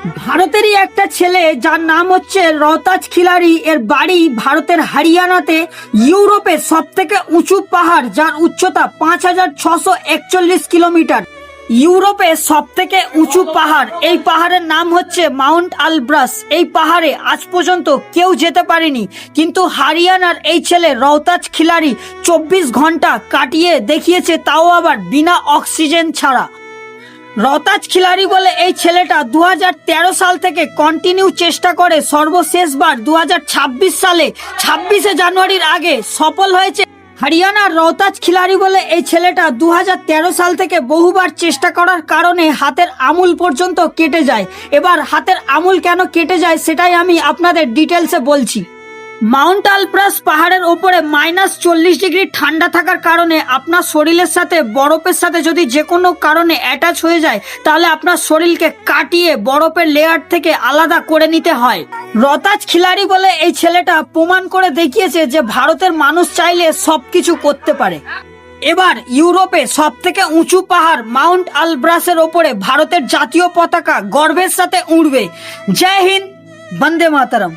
ভারতেরই একটা ছেলে যার নাম হচ্ছে রওতাজ খিলাড়ি, এর বাড়ি ভারতের হরিয়ানাতে। ইউরোপের সব থেকে উঁচু পাহাড় যার উচ্চতা 5641 কিলোমিটার। ইউরোপের সব থেকে উঁচু পাহাড়, এই পাহাড়ের নাম হচ্ছে মাউন্ট আলব্রাস। এই পাহাড়ে আজ পর্যন্ত কেউ যেতে পারেনি, কিন্তু হরিয়ানার এই ছেলে রওতাজ খিলাড়ি 24 ঘন্টা কাটিয়ে দেখিয়েছে, তাও আবার বিনা অক্সিজেন ছাড়া। রওতাজ খিলাড়ি বলে এই ছেলেটা 2013 সাল থেকে কন্টিনিউ চেষ্টা করে, সর্বশেষবার 2026 সালে 26শে জানুয়ারির আগে সফল হয়েছে। হরিয়ানার রওতাজ খিলাড়ি বলে এই ছেলেটা 2013 সাল থেকে বহুবার চেষ্টা করার কারণে হাতের আঙুল পর্যন্ত কেটে যায়। এবার হাতের আঙুল কেন কেটে যায় সেটাই আমি আপনাদের ডিটেলসে বলছি। মাউন্ট আলব্রাস পাহাড়ের ওপরে -40 ডিগ্রি ঠান্ডা থাকার কারণে আপনার শরীরের সাথে বরফের সাথে যদি যে কোনো কারণে অ্যাটাচ হয়ে যায়, তাহলে আপনার শরীরকে কাটিয়ে বরফের লেয়ার থেকে আলাদা করে নিতে হয়। রওতাজ খিলাড়ি বলে এই ছেলেটা প্রমাণ করে দেখিয়েছে যে ভারতের মানুষ চাইলে সবকিছু করতে পারে। এবার ইউরোপে সব থেকে উঁচু পাহাড় মাউন্ট আলব্রাসের ওপরে ভারতের জাতীয় পতাকা গর্বের সাথে উড়বে। জয় হিন্দ, বন্দে মাতরম।